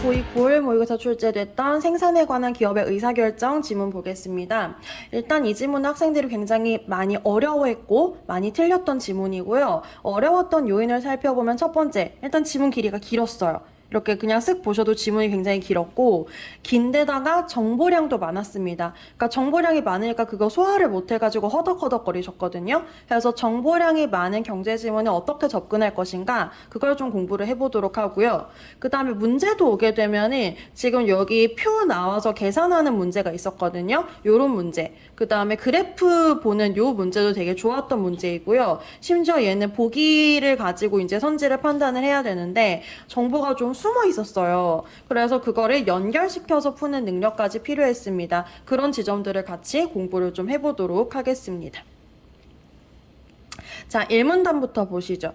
고위 모의고사 출제됐던 생산에 관한 기업의 의사결정 지문 보겠습니다. 일단 이 지문은 학생들이 굉장히 많이 어려워했고 많이 틀렸던 지문이고요. 어려웠던 요인을 살펴보면 첫 번째, 일단 지문 길이가 길었어요. 이렇게 그냥 쓱 보셔도 지문이 굉장히 길었고 긴데다가 정보량도 많았습니다. 그러니까 정보량이 많으니까 그거 소화를 못해가지고 허덕허덕거리셨거든요. 그래서 정보량이 많은 경제 지문에 어떻게 접근할 것인가 그걸 좀 공부를 해보도록 하고요. 그 다음에 문제도 오게 되면은 지금 여기 표 나와서 계산하는 문제가 있었거든요. 요런 문제. 그 다음에 그래프 보는 요 문제도 되게 좋았던 문제이고요. 심지어 얘는 보기를 가지고 이제 선지를 판단을 해야 되는데 정보가 좀 숨어 있었어요. 그래서 그거를 연결시켜서 푸는 능력까지 필요했습니다. 그런 지점들을 같이 공부를 좀 해보도록 하겠습니다. 자, 1문단부터 보시죠.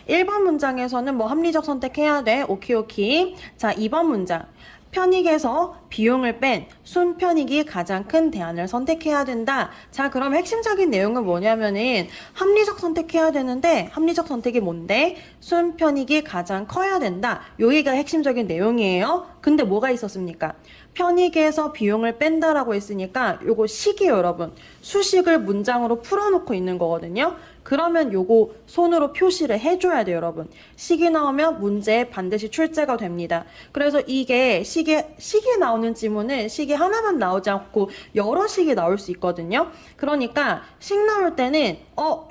1번 문장에서는 뭐 합리적 선택해야 돼. 오키. 자, 2번 문장. 편익에서 비용을 뺀 순편익이 가장 큰 대안을 선택해야 된다. 자, 그럼 핵심적인 내용은 뭐냐면은 합리적 선택해야 되는데 합리적 선택이 뭔데? 순편익이 가장 커야 된다. 여기가 핵심적인 내용이에요. 근데 뭐가 있었습니까? 편익에서 비용을 뺀다라고 했으니까 요거 식이에요, 여러분. 수식을 문장으로 풀어놓고 있는 거거든요. 그러면 요거 손으로 표시를 해줘야 돼요, 여러분. 식이 나오면 문제에 반드시 출제가 됩니다. 그래서 이게 식이 나오는 지문은 식이 하나만 나오지 않고 여러 식이 나올 수 있거든요. 그러니까 식 나올 때는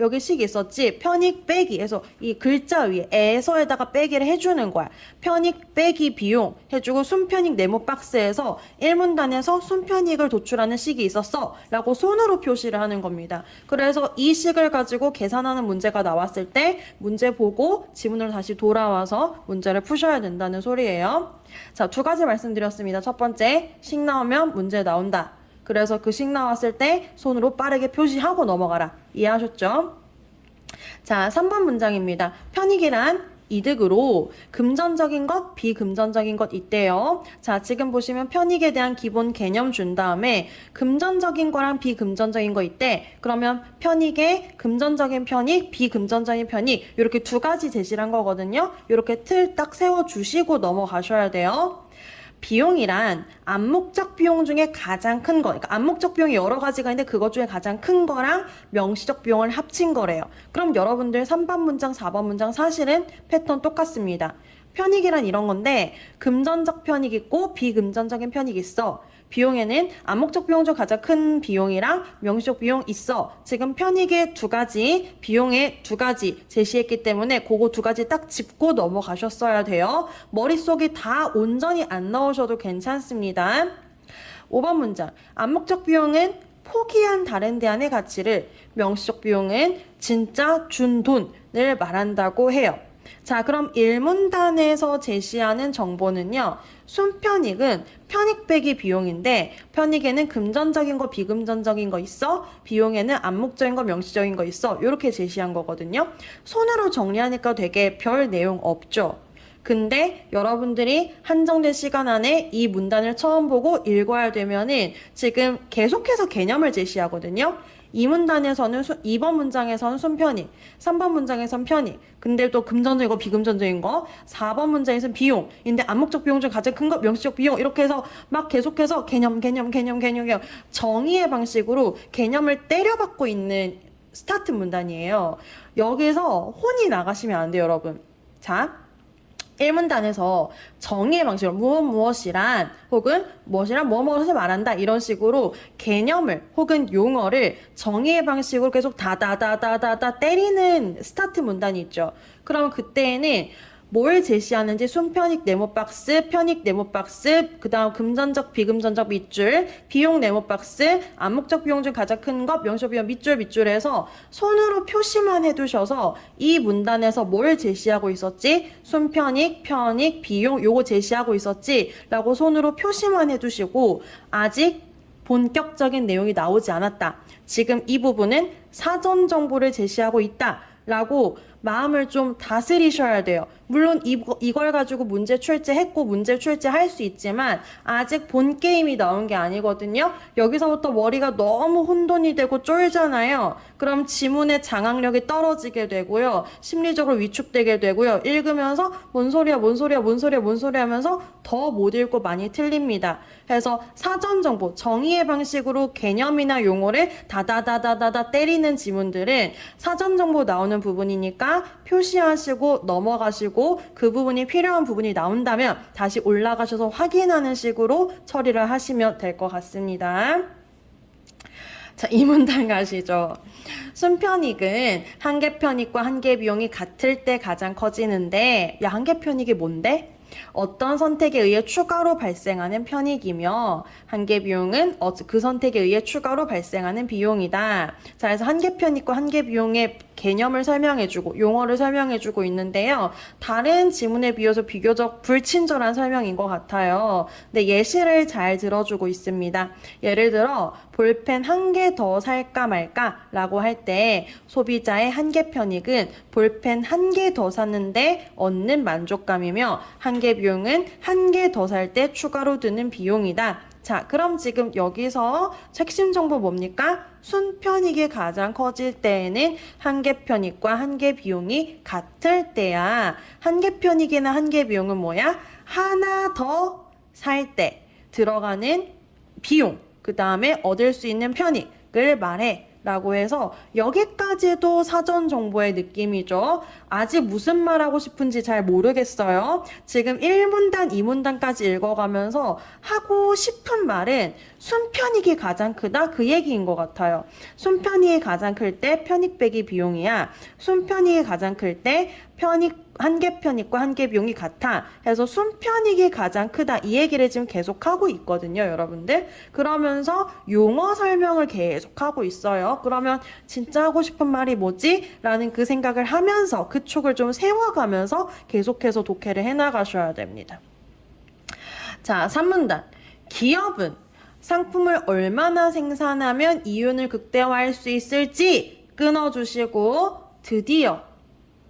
여기 식 있었지? 편익 빼기 해서 이 글자 위에 에서에다가 빼기를 해주는 거야. 편익 빼기 비용 해주고 순편익 네모 박스에서 1문단에서 순편익을 도출하는 식이 있었어 라고 손으로 표시를 하는 겁니다. 그래서 이 식을 가지고 계산하는 문제가 나왔을 때 문제 보고 지문으로 다시 돌아와서 문제를 푸셔야 된다는 소리예요. 자, 두 가지 말씀드렸습니다. 첫 번째, 식 나오면 문제 나온다. 그래서 그 식 나왔을 때 손으로 빠르게 표시하고 넘어가라. 이해하셨죠? 자, 3번 문장입니다. 편익이란 이득으로 금전적인 것, 비금전적인 것 있대요. 자, 지금 보시면 편익에 대한 기본 개념 준 다음에 금전적인 거랑 비금전적인 거 있대. 그러면 편익에 금전적인 편익, 비금전적인 편익 이렇게 두 가지 제시를 한 거거든요. 이렇게 틀 딱 세워주시고 넘어가셔야 돼요. 비용이란 암묵적 비용 중에 가장 큰 거, 그러니까 암묵적 비용이 여러 가지가 있는데 그것 중에 가장 큰 거랑 명시적 비용을 합친 거래요. 그럼 여러분들 3번 문장, 4번 문장 사실은 패턴 똑같습니다. 편익이란 이런 건데 금전적 편익 있고 비금전적인 편익 있어. 비용에는 암묵적 비용 중 가장 큰 비용이랑 명시적 비용 있어. 지금 편익의 두 가지, 비용의 두 가지 제시했기 때문에 그거 두 가지 딱 짚고 넘어가셨어야 돼요. 머릿속이 다 온전히 안 넣으셔도 괜찮습니다. 5번 문장. 암묵적 비용은 포기한 다른 대안의 가치를, 명시적 비용은 진짜 준 돈을 말한다고 해요. 자, 그럼 1문단에서 제시하는 정보는요. 순편익은 편익 빼기 비용인데 편익에는 금전적인 거 비금전적인 거 있어. 비용에는 암묵적인 거 명시적인 거 있어. 이렇게 제시한 거거든요. 손으로 정리하니까 되게 별 내용 없죠. 근데 여러분들이 한정된 시간 안에 이 문단을 처음 보고 읽어야 되면은 지금 계속해서 개념을 제시하거든요. 2문단에서는 2번 문장에서는 순편익, 3번 문장에서는 편익, 근데 또 금전적인 거, 비금전적인 거, 4번 문장에서는 비용인데 암묵적 비용 중 가장 큰 거, 명시적 비용 이렇게 해서 막 계속해서 개념 정의의 방식으로 개념을 때려박고 있는 스타트 문단이에요. 여기서 혼이 나가시면 안 돼요, 여러분. 자, 1문단에서 정의의 방식으로 무엇이란 혹은 무엇이란 무엇을 말한다 이런 식으로 개념을 혹은 용어를 정의의 방식으로 계속 다다다다다다 때리는 스타트 문단이 있죠. 그럼 그때에는 뭘 제시하는지 순편익 네모박스, 편익 네모박스, 그 다음 금전적, 비금전적 밑줄, 비용 네모박스, 암묵적 비용 중 가장 큰 것, 명시적 비용 밑줄 해서 손으로 표시만 해두셔서 이 문단에서 뭘 제시하고 있었지? 순편익, 편익, 비용 요거 제시하고 있었지? 라고 손으로 표시만 해두시고 아직 본격적인 내용이 나오지 않았다. 지금 이 부분은 사전 정보를 제시하고 있다. 라고 마음을 좀 다스리셔야 돼요. 물론 이걸 가지고 문제 출제했고 문제 출제할 수 있지만 아직 본 게임이 나온 게 아니거든요. 여기서부터 머리가 너무 혼돈이 되고 쫄잖아요. 그럼 지문의 장악력이 떨어지게 되고요. 심리적으로 위축되게 되고요. 읽으면서 뭔 소리야 뭔 소리야 뭔 소리야 뭔 소리야 하면서 더 못 읽고 많이 틀립니다. 그래서 사전 정보, 정의의 방식으로 개념이나 용어를 다다다다다다 때리는 지문들은 사전 정보 나오는 부분이니까 표시하시고 넘어가시고 그 부분이 필요한 부분이 나온다면 다시 올라가셔서 확인하는 식으로 처리를 하시면 될 것 같습니다. 자, 이 문단 가시죠. 순편익은 한계 편익과 한계 비용이 같을 때 가장 커지는데, 야, 한계 편익이 뭔데? 어떤 선택에 의해 추가로 발생하는 편익이며 한계 비용은 그 선택에 의해 추가로 발생하는 비용이다. 자, 그래서 한계 편익과 한계 비용의 개념을 설명해주고 용어를 설명해주고 있는데요. 다른 지문에 비해서 비교적 불친절한 설명인 것 같아요. 근데 예시를 잘 들어주고 있습니다. 예를 들어 볼펜 한 개 더 살까 말까 라고 할 때 소비자의 한계 편익은 볼펜 한 개 더 샀는데 얻는 만족감이며 한계 비용은 한 개 더 살 때 추가로 드는 비용이다. 자, 그럼 지금 여기서 핵심 정보 뭡니까? 순편익이 가장 커질 때에는 한계 편익과 한계 비용이 같을 때야. 한계 편익이나 한계 비용은 뭐야? 하나 더 살 때 들어가는 비용, 그 다음에 얻을 수 있는 편익을 말해. 라고 해서 여기까지도 사전 정보의 느낌이죠. 아직 무슨 말하고 싶은지 잘 모르겠어요. 지금 1문단, 2문단까지 읽어가면서 하고 싶은 말은 순편익이 가장 크다 그 얘기인 것 같아요. 순편익이 가장 클 때 편익 빼기 비용이야. 순편익이 가장 클 때 한계 편익과 한계 비용이 같아. 그래서 순편익이 가장 크다 이 얘기를 지금 계속 하고 있거든요, 여러분들. 그러면서 용어 설명을 계속 하고 있어요. 그러면 진짜 하고 싶은 말이 뭐지? 라는 그 생각을 하면서 그 촉을 좀 세워가면서 계속해서 독해를 해나가셔야 됩니다. 자, 3문단. 기업은 상품을 얼마나 생산하면 이윤을 극대화할 수 있을지 끊어주시고 드디어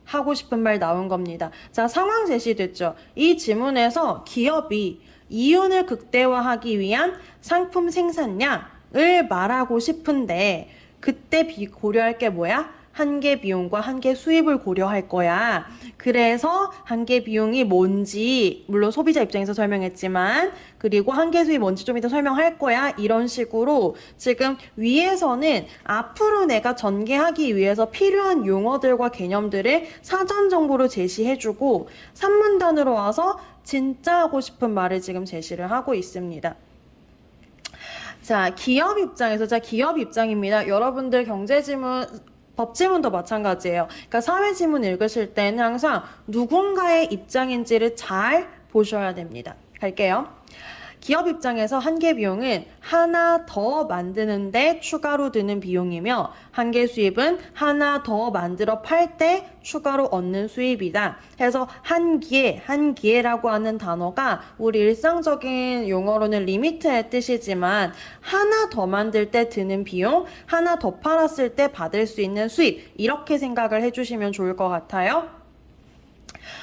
하고 싶은 말 나온 겁니다. 자, 상황 제시됐죠. 이 지문에서 기업이 이윤을 극대화하기 위한 상품 생산량을 말하고 싶은데 그때 고려할 게 뭐야? 한계 비용과 한계 수입을 고려할 거야. 그래서 한계 비용이 뭔지 물론 소비자 입장에서 설명했지만 그리고 한계 수입이 뭔지 좀 이따 설명할 거야. 이런 식으로 지금 위에서는 앞으로 내가 전개하기 위해서 필요한 용어들과 개념들을 사전 정보로 제시해주고 3문단으로 와서 진짜 하고 싶은 말을 지금 제시를 하고 있습니다. 자, 기업 입장에서 기업 입장입니다. 여러분들 경제지문 법지문도 마찬가지예요. 그러니까 사회지문 읽으실 때는 항상 누군가의 입장인지를 잘 보셔야 됩니다. 갈게요. 기업 입장에서 한계 비용은 하나 더 만드는데 추가로 드는 비용이며 한계 수입은 하나 더 만들어 팔 때 추가로 얻는 수입이다. 그래서 한기회라고 하는 단어가 우리 일상적인 용어로는 리미트의 뜻이지만 하나 더 만들 때 드는 비용, 하나 더 팔았을 때 받을 수 있는 수입 이렇게 생각을 해주시면 좋을 것 같아요.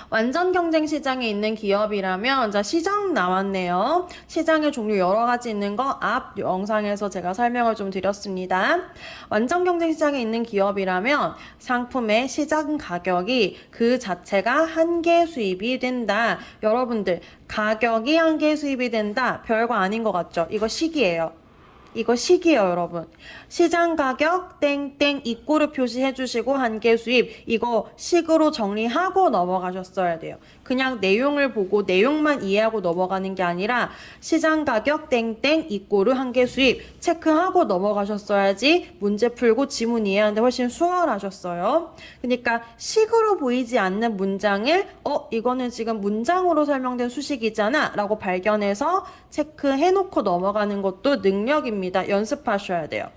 완전 경쟁 시장에 있는 기업이라면 자 시장 나왔네요. 시장의 종류 여러 가지 있는 거 앞 영상에서 제가 설명을 좀 드렸습니다. 완전 경쟁 시장에 있는 기업이라면 상품의 시장 가격이 그 자체가 한계 수입이 된다. 여러분들 가격이 한계 수입이 된다. 별거 아닌 것 같죠? 이거 식이에요. 이거 식이에요, 여러분. 시장 가격 땡땡 이꼬르 표시해 주시고 한계 수입 이거 식으로 정리하고 넘어가셨어야 돼요. 그냥 내용을 보고 내용만 이해하고 넘어가는 게 아니라 시장 가격 땡땡 이꼬르 한계 수입 체크하고 넘어가셨어야지 문제 풀고 지문 이해하는데 훨씬 수월하셨어요. 그러니까 식으로 보이지 않는 문장을 이거는 지금 문장으로 설명된 수식이잖아 라고 발견해서 체크해놓고 넘어가는 것도 능력입니다. 연습하셔야 돼요.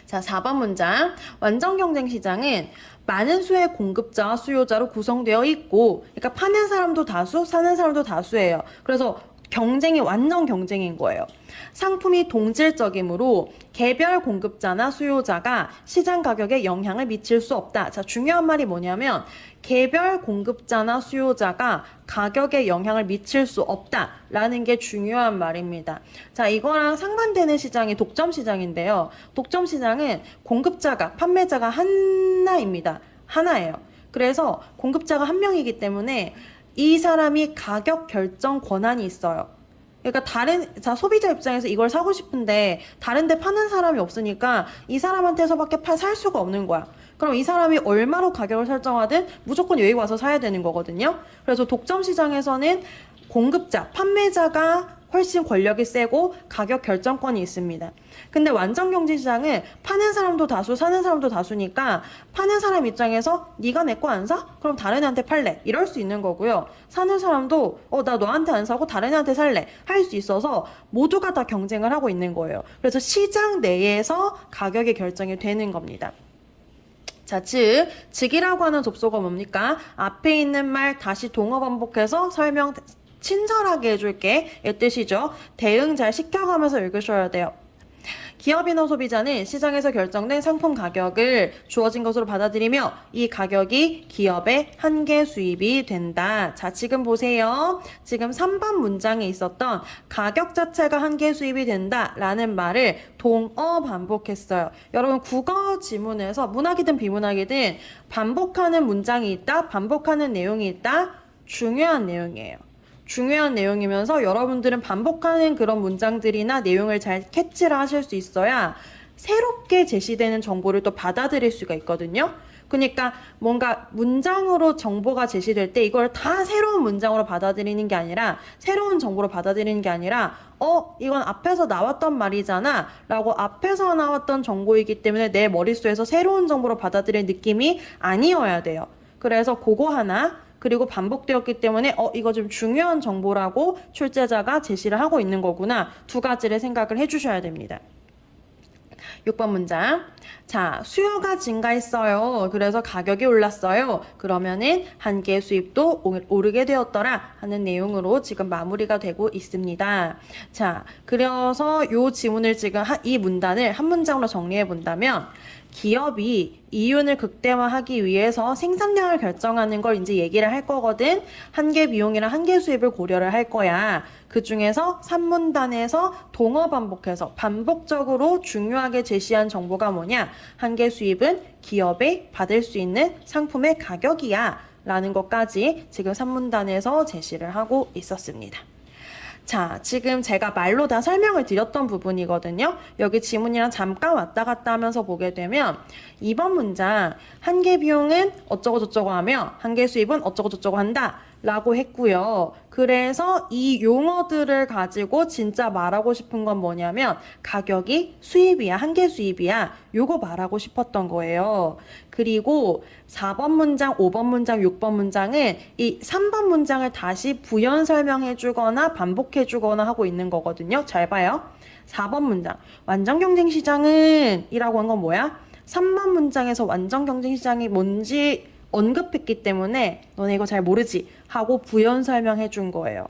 자, 4번 문장. 완전 경쟁 시장은 많은 수의 공급자와 수요자로 구성되어 있고, 그러니까 파는 사람도 다수, 사는 사람도 다수예요. 그래서 경쟁이 완전 경쟁인 거예요. 상품이 동질적이므로 개별 공급자나 수요자가 시장 가격에 영향을 미칠 수 없다. 자, 중요한 말이 뭐냐면 개별 공급자나 수요자가 가격에 영향을 미칠 수 없다라는 게 중요한 말입니다. 자, 이거랑 상반되는 시장이 독점 시장인데요. 독점 시장은 공급자가, 판매자가 하나입니다. 하나예요. 그래서 공급자가 한 명이기 때문에 이 사람이 가격 결정 권한이 있어요. 그러니까 소비자 입장에서 이걸 사고 싶은데 다른 데 파는 사람이 없으니까 이 사람한테서밖에 살 수가 없는 거야. 그럼 이 사람이 얼마로 가격을 설정하든 무조건 여기 와서 사야 되는 거거든요. 그래서 독점 시장에서는 공급자, 판매자가 훨씬 권력이 세고 가격 결정권이 있습니다. 근데 완전 경제 시장은 파는 사람도 다수, 사는 사람도 다수니까 파는 사람 입장에서 네가 내 거 안 사? 그럼 다른 애한테 팔래. 이럴 수 있는 거고요. 사는 사람도 나 너한테 안 사고 다른 애한테 살래. 할 수 있어서 모두가 다 경쟁을 하고 있는 거예요. 그래서 시장 내에서 가격이 결정이 되는 겁니다. 자, 즉이라고 하는 접속어 뭡니까? 앞에 있는 말 다시 동어 반복해서 설명 친절하게 해줄게. 이 뜻이죠. 대응 잘 시켜가면서 읽으셔야 돼요. 기업이나 소비자는 시장에서 결정된 상품 가격을 주어진 것으로 받아들이며 이 가격이 기업의 한계 수입이 된다. 자, 지금 보세요. 지금 3번 문장에 있었던 가격 자체가 한계 수입이 된다라는 말을 동어 반복했어요. 여러분 국어 지문에서 문학이든 비문학이든 반복하는 문장이 있다, 반복하는 내용이 있다. 중요한 내용이에요. 중요한 내용이면서 여러분들은 반복하는 그런 문장들이나 내용을 잘 캐치를 하실 수 있어야 새롭게 제시되는 정보를 또 받아들일 수가 있거든요. 그러니까 뭔가 문장으로 정보가 제시될 때 이걸 다 새로운 문장으로 받아들이는 게 아니라 새로운 정보로 받아들이는 게 아니라 이건 앞에서 나왔던 말이잖아 라고 앞에서 나왔던 정보이기 때문에 내 머릿속에서 새로운 정보로 받아들일 느낌이 아니어야 돼요. 그래서 그거 하나 그리고 반복되었기 때문에 이거 좀 중요한 정보라고 출제자가 제시를 하고 있는 거구나. 두 가지를 생각을 해주셔야 됩니다. 6번 문장. 자, 수요가 증가했어요. 그래서 가격이 올랐어요. 그러면은 한계 수입도 오르게 되었더라 하는 내용으로 지금 마무리가 되고 있습니다. 자, 그래서 이 지문을 지금 이 문단을 한 문장으로 정리해 본다면 기업이 이윤을 극대화하기 위해서 생산량을 결정하는 걸 이제 얘기를 할 거거든. 한계 비용이랑 한계 수입을 고려를 할 거야. 그 중에서 3문단에서 동어 반복해서 반복적으로 중요하게 제시한 정보가 뭐냐? 한계 수입은 기업이 받을 수 있는 상품의 가격이야. 라는 것까지 지금 3문단에서 제시를 하고 있었습니다. 자, 지금 제가 말로 다 설명을 드렸던 부분이거든요. 여기 지문이랑 잠깐 왔다 갔다 하면서 보게 되면 2번 문장 한계 비용은 어쩌고 저쩌고 하며 한계 수입은 어쩌고 저쩌고 한다 라고 했고요. 그래서 이 용어들을 가지고 진짜 말하고 싶은 건 뭐냐면 가격이 수입이야, 한계 수입이야 요거 말하고 싶었던 거예요. 그리고 4번 문장, 5번 문장, 6번 문장은 이 3번 문장을 다시 부연 설명해 주거나 반복해 주거나 하고 있는 거거든요. 잘 봐요. 4번 문장 완전 경쟁 시장은 이라고 한 건 뭐야? 3번 문장에서 완전 경쟁 시장이 뭔지 언급했기 때문에 너네 이거 잘 모르지 하고 부연 설명해 준 거예요.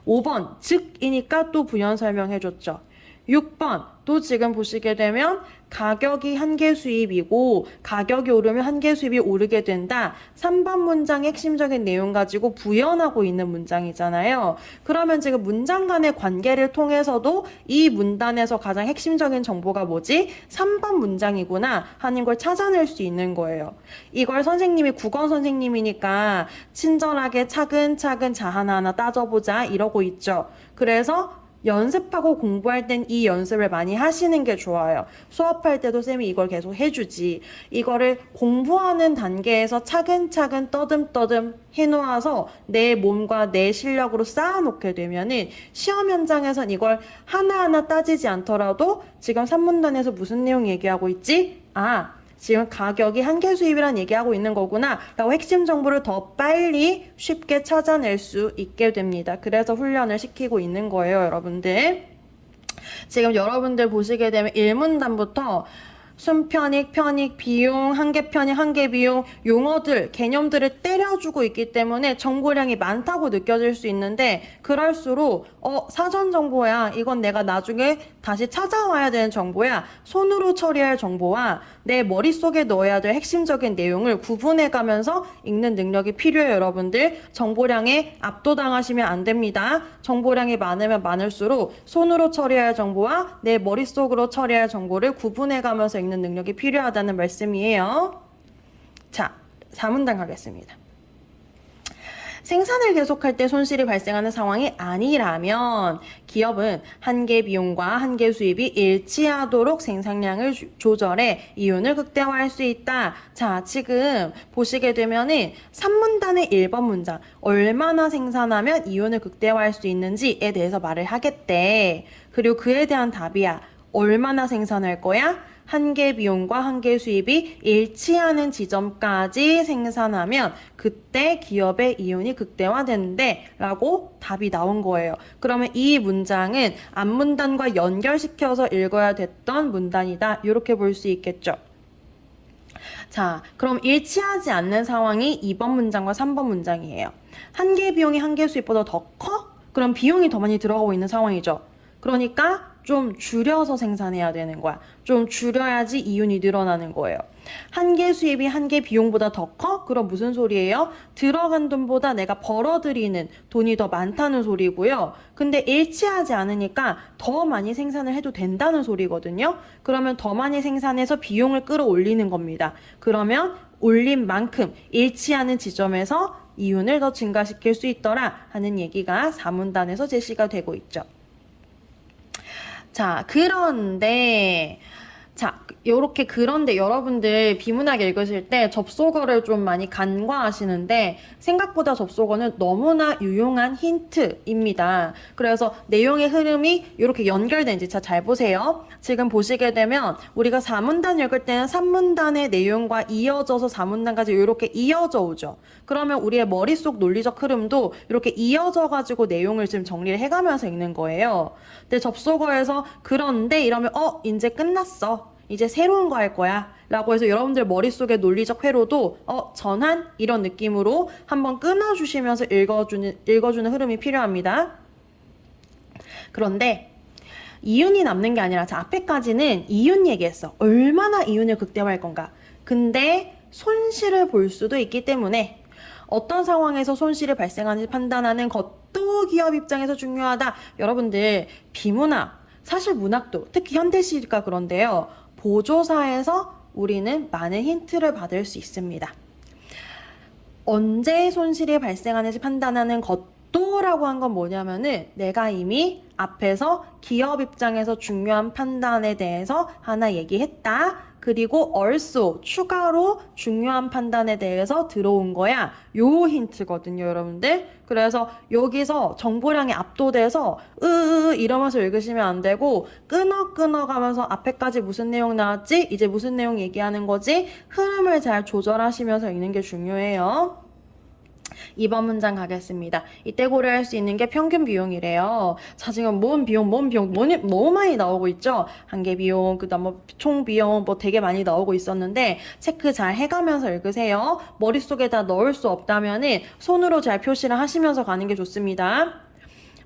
5번 즉이니까 또 부연 설명해 줬죠. 6번 또 지금 보시게 되면 가격이 한계 수입이고 가격이 오르면 한계 수입이 오르게 된다. 3번 문장 핵심적인 내용 가지고 부연하고 있는 문장이잖아요. 그러면 지금 문장 간의 관계를 통해서도 이 문단에서 가장 핵심적인 정보가 뭐지? 3번 문장이구나 하는 걸 찾아낼 수 있는 거예요. 이걸 선생님이 국어 선생님이니까 친절하게 차근차근 자 하나하나 따져보자 이러고 있죠. 그래서 연습하고 공부할 땐 이 연습을 많이 하시는 게 좋아요. 수업할 때도 쌤이 이걸 계속 해주지. 이거를 공부하는 단계에서 차근차근 떠듬떠듬 해놓아서 내 몸과 내 실력으로 쌓아놓게 되면은 시험 현장에선 이걸 하나하나 따지지 않더라도 지금 3문단에서 무슨 내용 얘기하고 있지? 지금 가격이 한계 수입이란 얘기하고 있는 거구나 라고 핵심 정보를 더 빨리 쉽게 찾아낼 수 있게 됩니다. 그래서 훈련을 시키고 있는 거예요, 여러분들. 지금 여러분들 보시게 되면 1문단부터 순편익, 편익, 비용, 한계 편익, 한계 비용 용어들, 개념들을 때려주고 있기 때문에 정보량이 많다고 느껴질 수 있는데 그럴수록 사전 정보야. 이건 내가 나중에 다시 찾아와야 되는 정보야. 손으로 처리할 정보와 내 머릿속에 넣어야 될 핵심적인 내용을 구분해가면서 읽는 능력이 필요해요, 여러분들. 정보량에 압도당하시면 안 됩니다. 정보량이 많으면 많을수록 손으로 처리할 정보와 내 머릿속으로 처리할 정보를 구분해가면서 읽는 능력이 필요하다는 말씀이에요. 자, 4문단 가겠습니다. 생산을 계속할 때 손실이 발생하는 상황이 아니라면 기업은 한계 비용과 한계 수입이 일치하도록 생산량을 조절해 이윤을 극대화할 수 있다. 자, 지금 보시게 되면은 3문단의 1번 문장 얼마나 생산하면 이윤을 극대화할 수 있는지에 대해서 말을 하겠대. 그리고 그에 대한 답이야. 얼마나 생산할 거야? 한계 비용과 한계 수입이 일치하는 지점까지 생산하면 그때 기업의 이윤이 극대화되는데 라고 답이 나온 거예요. 그러면 이 문장은 앞문단과 연결시켜서 읽어야 됐던 문단이다. 이렇게 볼 수 있겠죠. 자, 그럼 일치하지 않는 상황이 2번 문장과 3번 문장이에요. 한계 비용이 한계 수입보다 더 커? 그럼 비용이 더 많이 들어가고 있는 상황이죠. 그러니까 좀 줄여서 생산해야 되는 거야. 좀 줄여야지 이윤이 늘어나는 거예요. 한계 수입이 한계 비용보다 더 커? 그럼 무슨 소리예요? 들어간 돈보다 내가 벌어들이는 돈이 더 많다는 소리고요. 근데 일치하지 않으니까 더 많이 생산을 해도 된다는 소리거든요. 그러면 더 많이 생산해서 비용을 끌어올리는 겁니다. 그러면 올린 만큼 일치하는 지점에서 이윤을 더 증가시킬 수 있더라 하는 얘기가 4문단에서 제시가 되고 있죠. 자, 그런데 여러분들 비문학 읽으실 때 접속어를 좀 많이 간과하시는데 생각보다 접속어는 너무나 유용한 힌트입니다. 그래서 내용의 흐름이 이렇게 연결된지 잘 보세요. 지금 보시게 되면 우리가 4문단 읽을 때는 3문단의 내용과 이어져서 4문단까지 이렇게 이어져 오죠. 그러면 우리의 머릿속 논리적 흐름도 이렇게 이어져 가지고 내용을 지금 정리를 해가면서 읽는 거예요. 근데 접속어에서 그런데 이러면 이제 끝났어. 이제 새로운 거 할 거야 라고 해서 여러분들 머릿속의 논리적 회로도 전환 이런 느낌으로 한번 끊어주시면서 읽어주는 흐름이 필요합니다. 그런데 이윤이 남는 게 아니라 앞에까지는 이윤 얘기했어. 얼마나 이윤을 극대화할 건가. 근데 손실을 볼 수도 있기 때문에 어떤 상황에서 손실이 발생하는지 판단하는 것도 기업 입장에서 중요하다. 여러분들 비문학, 사실 문학도 특히 현대시가 그런데요. 보조사에서 우리는 많은 힌트를 받을 수 있습니다. 언제 손실이 발생하는지 판단하는 것도 라고 한 건 뭐냐면은 내가 이미 앞에서 기업 입장에서 중요한 판단에 대해서 하나 얘기했다. 그리고 also 추가로 중요한 판단에 대해서 들어온 거야. 요 힌트거든요, 여러분들. 그래서 여기서 정보량이 압도돼서 이러면서 읽으시면 안 되고 끊어가면서 앞에까지 무슨 내용 나왔지? 이제 무슨 내용 얘기하는 거지? 흐름을 잘 조절하시면서 읽는 게 중요해요. 2번 문장 가겠습니다. 이때 고려할 수 있는 게 평균 비용이래요. 자, 지금 뭔 비용 너무 많이 나오고 있죠? 한계 비용, 그 다음 총 비용 되게 많이 나오고 있었는데 체크 잘 해가면서 읽으세요. 머릿속에다 넣을 수 없다면은 손으로 잘 표시를 하시면서 가는 게 좋습니다.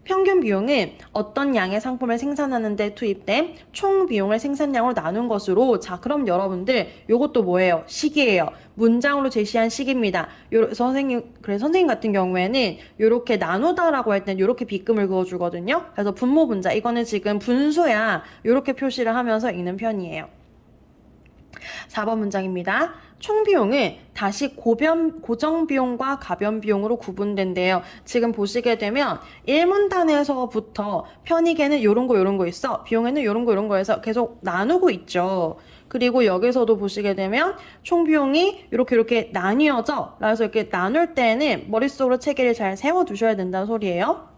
평균 비용은 어떤 양의 상품을 생산하는 데 투입된 총 비용을 생산량으로 나눈 것으로. 자, 그럼 여러분들 요것도 뭐예요? 식이에요. 문장으로 제시한 식입니다. 선생님 같은 경우에는 요렇게 나누다라고 할 땐 요렇게 빗금을 그어주거든요. 그래서 분모 분자, 이거는 지금 분수야. 요렇게 표시를 하면서 읽는 편이에요. 4번 문장입니다. 총 비용은 다시 고정 비용과 가변 비용으로 구분된대요. 지금 보시게 되면 1문단에서부터 편익에는 요런 거 있어. 비용에는 요런 거 해서 계속 나누고 있죠. 그리고 여기서도 보시게 되면 총 비용이 이렇게 나뉘어져. 그래서 이렇게 나눌 때는 머릿속으로 체계를 잘 세워두셔야 된다는 소리예요.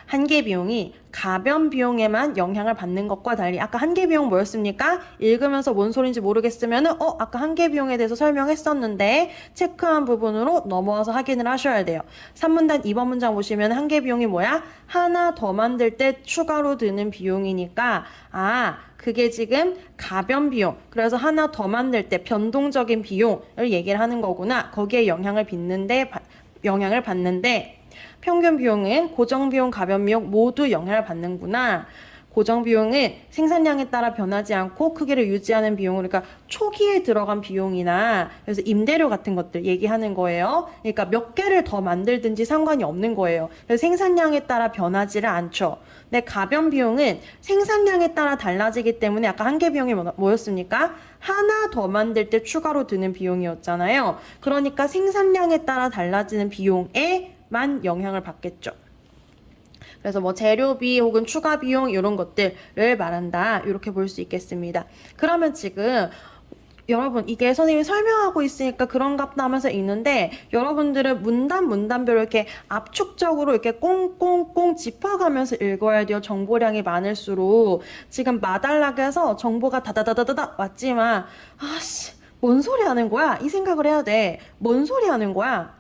한계 비용이 가변 비용에만 영향을 받는 것과 달리 아까 한계 비용 뭐였습니까? 읽으면서 뭔 소린지 모르겠으면은 아까 한계 비용에 대해서 설명했었는데 체크한 부분으로 넘어와서 확인을 하셔야 돼요. 3문단 2번 문장 보시면 한계 비용이 뭐야? 하나 더 만들 때 추가로 드는 비용이니까 그게 지금 가변 비용, 그래서 하나 더 만들 때 변동적인 비용을 얘기를 하는 거구나. 거기에 영향을 받는데 평균 비용은 고정 비용, 가변 비용 모두 영향을 받는구나. 고정 비용은 생산량에 따라 변하지 않고 크기를 유지하는 비용을, 그러니까 초기에 들어간 비용이나 그래서 임대료 같은 것들 얘기하는 거예요. 그러니까 몇 개를 더 만들든지 상관이 없는 거예요. 그래서 생산량에 따라 변하지를 않죠. 근데 가변 비용은 생산량에 따라 달라지기 때문에 아까 한계 비용이 뭐였습니까? 하나 더 만들 때 추가로 드는 비용이었잖아요. 그러니까 생산량에 따라 달라지는 비용에만 영향을 받겠죠. 그래서 뭐 재료비 혹은 추가 비용 이런 것들을 말한다. 이렇게 볼 수 있겠습니다. 그러면 지금 여러분 이게 선생님이 설명하고 있으니까 그런갑다 하면서 읽는데 여러분들은 문단별로 이렇게 압축적으로 이렇게 꽁꽁꽁 짚어가면서 읽어야 돼요. 정보량이 많을수록. 지금 마달락에서 정보가 다다다다다다 왔지만 뭔 소리 하는 거야? 이 생각을 해야 돼. 뭔 소리 하는 거야?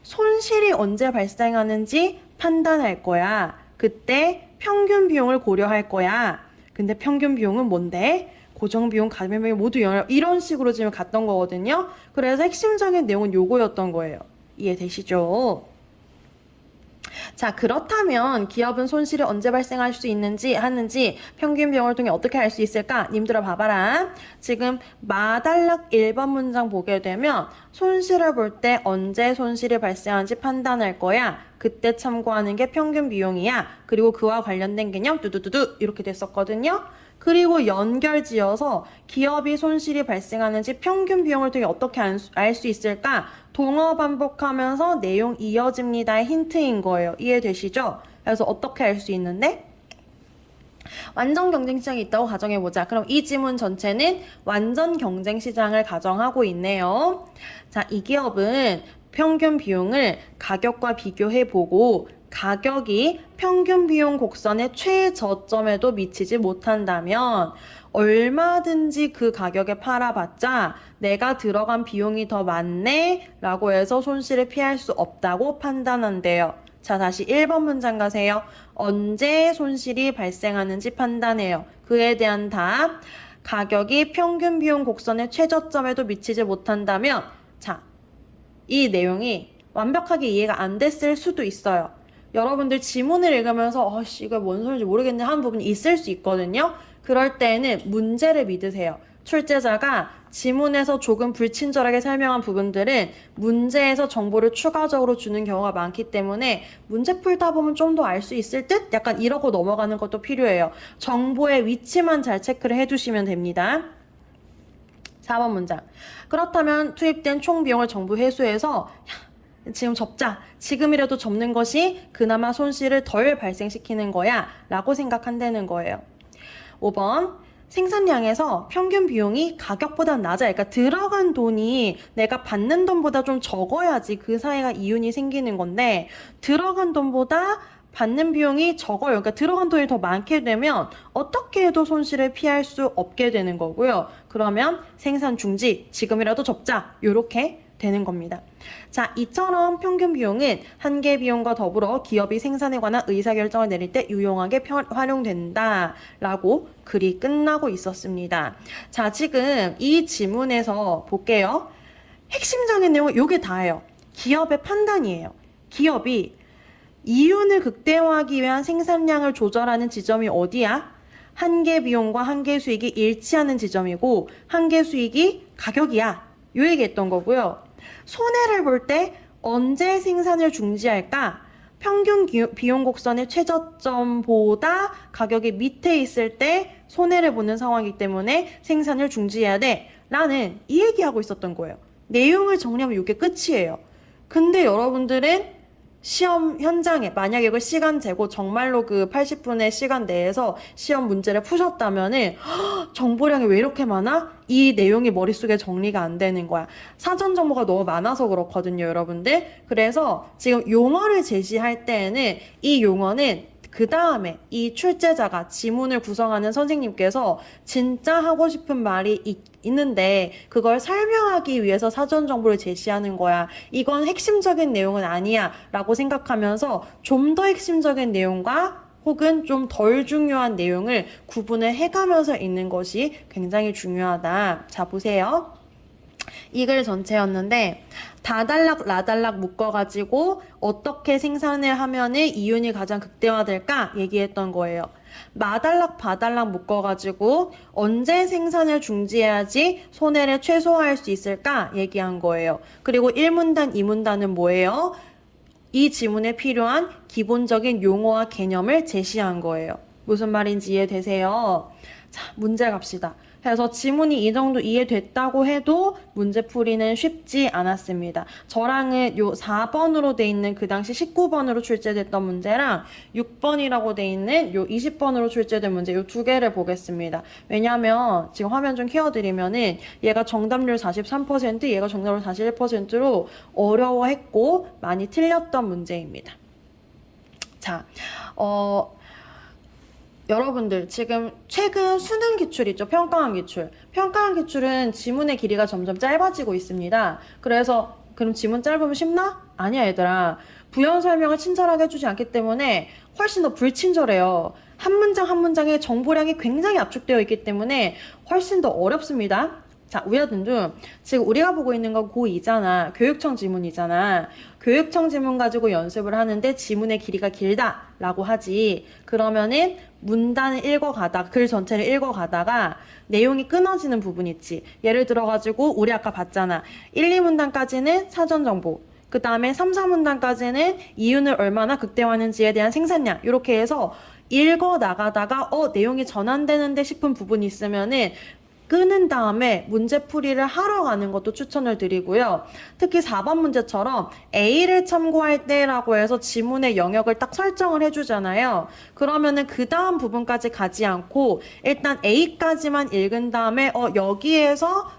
손실이 언제 발생하는지 판단할 거야. 그때 평균 비용을 고려할 거야. 근데 평균 비용은 뭔데? 고정 비용, 가변 비용 모두 영향, 이런 식으로 지금 갔던 거거든요. 그래서 핵심적인 내용은 요거였던 거예요. 이해되시죠? 자, 그렇다면 기업은 손실이 언제 발생할 수 하는지 평균 비용을 통해 어떻게 알 수 있을까? 님들아 봐봐라. 지금 마달락 1번 문장 보게 되면 손실을 볼 때 언제 손실이 발생하는지 판단할 거야. 그때 참고하는 게 평균 비용이야. 그리고 그와 관련된 개념 두두두두 이렇게 됐었거든요. 그리고 연결지어서 기업이 손실이 발생하는지 평균 비용을 통해 어떻게 알 수 있을까? 동어 반복하면서 내용 이어집니다의 힌트인 거예요. 이해되시죠? 그래서 어떻게 알 수 있는데? 완전 경쟁 시장이 있다고 가정해보자. 그럼 이 지문 전체는 완전 경쟁 시장을 가정하고 있네요. 자, 이 기업은 평균 비용을 가격과 비교해보고 가격이 평균 비용 곡선의 최저점에도 미치지 못한다면 얼마든지 그 가격에 팔아봤자 내가 들어간 비용이 더 많네 라고 해서 손실을 피할 수 없다고 판단한대요. 자, 다시 1번 문장 가세요. 언제 손실이 발생하는지 판단해요. 그에 대한 답. 가격이 평균 비용 곡선의 최저점에도 미치지 못한다면, 자, 이 내용이 완벽하게 이해가 안 됐을 수도 있어요. 여러분들 지문을 읽으면서 이거 뭔 소리인지 모르겠네 하는 부분이 있을 수 있거든요. 그럴 때는 문제를 믿으세요. 출제자가 지문에서 조금 불친절하게 설명한 부분들은 문제에서 정보를 추가적으로 주는 경우가 많기 때문에 문제 풀다 보면 좀 더 알 수 있을 듯? 약간 이러고 넘어가는 것도 필요해요. 정보의 위치만 잘 체크를 해주시면 됩니다. 4번 문장. 그렇다면 투입된 총 비용을 정부 회수해서 지금 접자. 지금이라도 접는 것이 그나마 손실을 덜 발생시키는 거야 라고 생각한다는 거예요. 5번. 생산량에서 평균 비용이 가격보다 낮아요. 그러니까 들어간 돈이 내가 받는 돈보다 좀 적어야지 그 사이가 이윤이 생기는 건데 들어간 돈보다 받는 비용이 적어요. 그러니까 들어간 돈이 더 많게 되면 어떻게 해도 손실을 피할 수 없게 되는 거고요. 그러면 생산 중지, 지금이라도 접자 이렇게 되는 겁니다. 자, 이처럼 평균 비용은 한계 비용과 더불어 기업이 생산에 관한 의사결정을 내릴 때 유용하게 활용된다 라고 글이 끝나고 있었습니다. 자, 지금 이 지문에서 볼게요. 핵심적인 내용은 요게 다예요. 기업의 판단이에요. 기업이 이윤을 극대화하기 위한 생산량을 조절하는 지점이 어디야? 한계 비용과 한계 수익이 일치하는 지점이고 한계 수익이 가격이야. 요 얘기했던 거고요. 손해를 볼 때 언제 생산을 중지할까? 평균 비용 곡선의 최저점보다 가격이 밑에 있을 때 손해를 보는 상황이기 때문에 생산을 중지해야 돼 라는 이 얘기하고 있었던 거예요. 내용을 정리하면 이게 끝이에요. 근데 여러분들은 시험 현장에 만약에 이걸 시간 재고 정말로 그 80분의 시간 내에서 시험 문제를 푸셨다면은 정보량이 왜 이렇게 많아? 이 내용이 머릿속에 정리가 안 되는 거야. 사전 정보가 너무 많아서 그렇거든요, 여러분들. 그래서 지금 용어를 제시할 때에는 이 용어는 그 다음에 이 출제자가 지문을 구성하는 선생님께서 진짜 하고 싶은 말이 있는데 그걸 설명하기 위해서 사전 정보를 제시하는 거야. 이건 핵심적인 내용은 아니야 라고 생각하면서 좀 더 핵심적인 내용과 혹은 좀 덜 중요한 내용을 구분을 해가면서 읽는 것이 굉장히 중요하다. 자, 보세요. 이 글 전체였는데 다달락 라달락 묶어가지고 어떻게 생산을 하면은 이윤이 가장 극대화될까 얘기했던 거예요. 마달락 바달락 묶어가지고 언제 생산을 중지해야지 손해를 최소화할 수 있을까 얘기한 거예요. 그리고 1문단, 2문단은 뭐예요? 이 지문에 필요한 기본적인 용어와 개념을 제시한 거예요. 무슨 말인지 이해되세요? 자, 문제 갑시다. 그래서 지문이 이 정도 이해됐다고 해도 문제 풀이는 쉽지 않았습니다. 저랑은 요 4번으로 돼 있는 그 당시 19번으로 출제됐던 문제랑 6번이라고 돼 있는 요 20번으로 출제된 문제 요 두 개를 보겠습니다. 왜냐면 지금 화면 좀 키워드리면은 얘가 정답률 43%, 얘가 정답률 41%로 어려워했고 많이 틀렸던 문제입니다. 자, 여러분들 지금 최근 수능 기출 있죠? 평가원 기출. 평가원 기출은 지문의 길이가 점점 짧아지고 있습니다. 그래서 그럼 지문 짧으면 쉽나? 아니야 얘들아. 부연 설명을 친절하게 해주지 않기 때문에 훨씬 더 불친절해요. 한 문장 한 문장에 정보량이 굉장히 압축되어 있기 때문에 훨씬 더 어렵습니다. 자, 우야든도 지금 우리가 보고 있는 건 고2잖아. 교육청 지문이잖아. 교육청 지문 가지고 연습을 하는데 지문의 길이가 길다 라고 하지. 그러면은 문단을 읽어가다가 글 전체를 읽어가다가 내용이 끊어지는 부분 있지. 예를 들어가지고 우리 아까 봤잖아. 1, 2문단까지는 사전 정보. 그 다음에 3, 4문단까지는 이윤을 얼마나 극대화하는지에 대한 생산량. 이렇게 해서 읽어 나가다가 내용이 전환되는데 싶은 부분이 있으면은 끄는 다음에 문제풀이를 하러 가는 것도 추천을 드리고요. 특히 4번 문제처럼 A를 참고할 때라고 해서 지문의 영역을 딱 설정을 해주잖아요. 그러면은 그 다음 부분까지 가지 않고 일단 A까지만 읽은 다음에 여기에서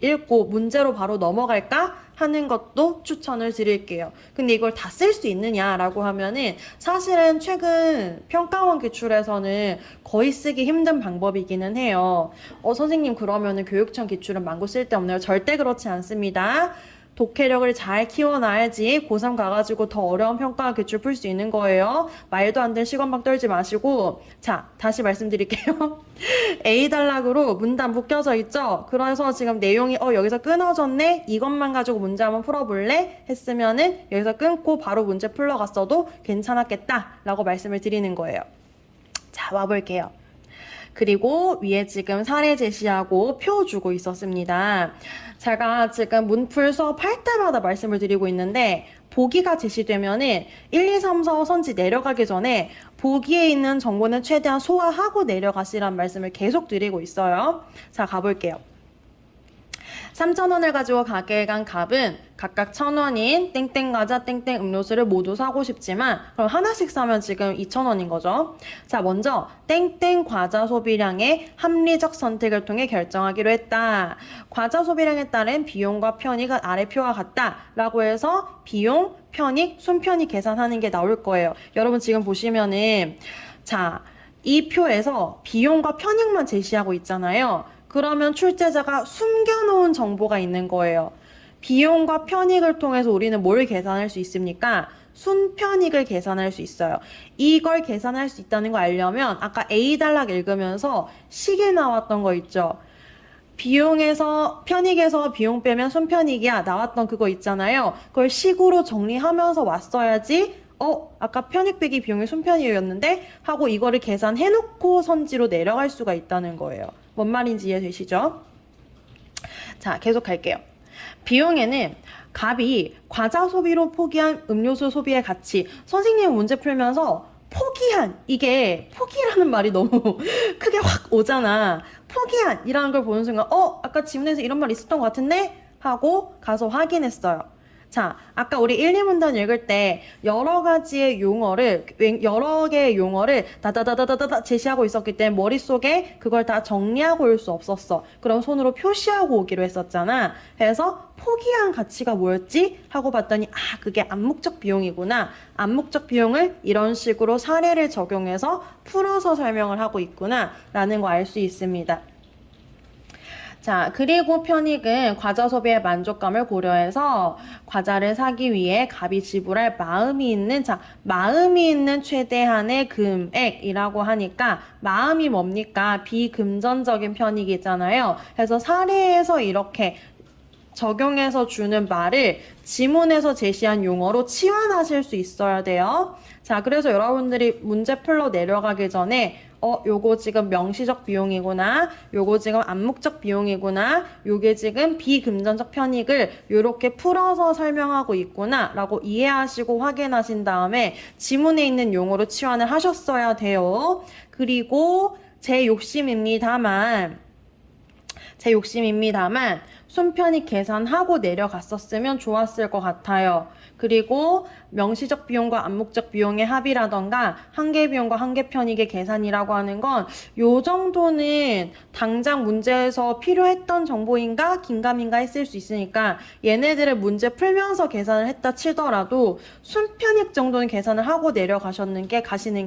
읽고 문제로 바로 넘어갈까 하는 것도 추천을 드릴게요. 근데 이걸 다 쓸 수 있느냐라고 하면은 사실은 최근 평가원 기출에서는 거의 쓰기 힘든 방법이기는 해요. 선생님 그러면은 교육청 기출은 망고 쓸데없나요? 절대 그렇지 않습니다. 독해력을 잘 키워놔야지 고3 가가지고 더 어려운 평가 기출 풀 수 있는 거예요. 말도 안 되는 시건방 떨지 마시고. 자, 다시 말씀드릴게요. A 단락으로 문단 묶여져 있죠? 그래서 지금 내용이 여기서 끊어졌네? 이것만 가지고 문제 한번 풀어볼래? 했으면은 여기서 끊고 바로 문제 풀러 갔어도 괜찮았겠다 라고 말씀을 드리는 거예요. 자, 와볼게요. 그리고 위에 지금 사례 제시하고 표 주고 있었습니다. 제가 지금 문풀 수업할 때마다 말씀을 드리고 있는데 보기가 제시되면은 1, 2, 3, 4, 5 선지 내려가기 전에 보기에 있는 정보는 최대한 소화하고 내려가시라는 말씀을 계속 드리고 있어요. 자, 가볼게요. 3,000원을 가지고 가게에 간 갑은 각각 1,000원인 땡땡 과자, 땡땡 음료수를 모두 사고 싶지만 그럼 하나씩 사면 지금 2,000원인 거죠. 자, 먼저 땡땡 과자 소비량의 합리적 선택을 통해 결정하기로 했다. 과자 소비량에 따른 비용과 편익은 아래 표와 같다 라고 해서 비용, 편익, 순편익 계산하는 게 나올 거예요. 여러분 지금 보시면은 자, 이 표에서 비용과 편익만 제시하고 있잖아요. 그러면 출제자가 숨겨놓은 정보가 있는 거예요. 비용과 편익을 통해서 우리는 뭘 계산할 수 있습니까? 순편익을 계산할 수 있어요. 이걸 계산할 수 있다는 거 알려면 아까 A 단락 읽으면서 식에 나왔던 거 있죠? 비용에서 편익에서 비용 빼면 순편익이야 나왔던 그거 있잖아요. 그걸 식으로 정리하면서 왔어야지 아까 편익 빼기 비용이 순편익이었는데 하고 이거를 계산해놓고 선지로 내려갈 수가 있다는 거예요. 뭔 말인지 이해되시죠? 자, 계속 갈게요. 비용에는 갑이 과자 소비로 포기한 음료수 소비의 가치. 선생님 문제 풀면서 포기한, 이게 포기라는 말이 너무 크게 확 오잖아. 포기한 이라는 걸 보는 순간 아까 지문에서 이런 말 있었던 것 같은데? 하고 가서 확인했어요. 자, 아까 우리 1, 2문단 읽을 때 여러 개의 용어를 다다다다다다 제시하고 있었기 때문에 머릿속에 그걸 다 정리하고 올 수 없었어. 그럼 손으로 표시하고 오기로 했었잖아. 그래서 포기한 가치가 뭐였지? 하고 봤더니 그게 암묵적 비용이구나. 암묵적 비용을 이런 식으로 사례를 적용해서 풀어서 설명을 하고 있구나 라는 거 알 수 있습니다. 자, 그리고 편익은 과자 소비의 만족감을 고려해서 과자를 사기 위해 갑이 지불할 마음이 있는 최대한의 금액이라고 하니까 마음이 뭡니까? 비금전적인 편익이잖아요. 그래서 사례에서 이렇게 적용해서 주는 말을 지문에서 제시한 용어로 치환하실 수 있어야 돼요. 자, 그래서 여러분들이 문제 풀러 내려가기 전에 요거 지금 명시적 비용이구나. 요거 지금 암묵적 비용이구나. 요게 지금 비금전적 편익을 요렇게 풀어서 설명하고 있구나 라고 이해하시고 확인하신 다음에 지문에 있는 용어로 치환을 하셨어야 돼요. 그리고 제 욕심입니다만 순편익 계산하고 내려갔었으면 좋았을 것 같아요. 그리고 명시적 비용과 암묵적 비용의 합이라던가 한계 비용과 한계 편익의 계산이라고 하는 건 요 정도는 당장 문제에서 필요했던 정보인가 긴가민가 했을 수 있으니까 얘네들을 문제 풀면서 계산을 했다 치더라도 순편익 정도는 계산을 하고 가시는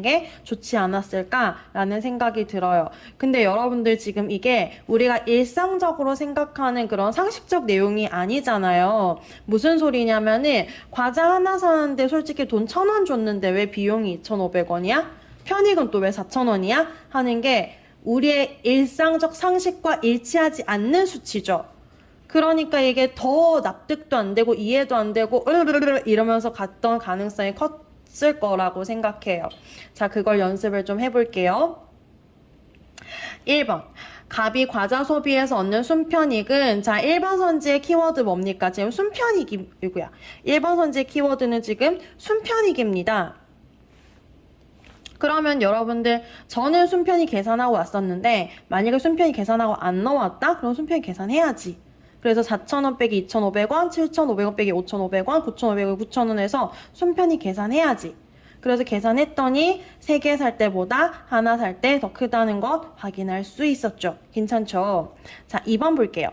게 좋지 않았을까라는 생각이 들어요. 근데 여러분들 지금 이게 우리가 일상적으로 생각하는 그런 상식적 내용이 아니잖아요. 무슨 소리냐면은 과자 하나 사는데 솔직히 돈 1,000원 줬는데 왜 비용이 2,500원이야? 편익은 또 왜 4,000원이야? 하는 게 우리의 일상적 상식과 일치하지 않는 수치죠. 그러니까 이게 더 납득도 안 되고 이해도 안 되고 이러면서 갔던 가능성이 컸을 거라고 생각해요. 자, 그걸 연습을 좀 해볼게요. 1번. 갑이 과자 소비에서 얻는 순편익은 1번 선지의 키워드 뭡니까? 지금 순편익이고요. 1번 선지의 키워드는 지금 순편익입니다. 그러면 여러분들 저는 순편익 계산하고 왔었는데 만약에 순편익 계산하고 안 나왔다? 그럼 순편익 계산해야지. 그래서 4,000원 빼기 2,500원, 7,500원 빼기 5,500원, 9,500원, 9,000원 해서 순편익 계산해야지. 그래서 계산했더니 3개 살 때보다 하나 살 때 더 크다는 것 확인할 수 있었죠. 괜찮죠? 자, 2번 볼게요.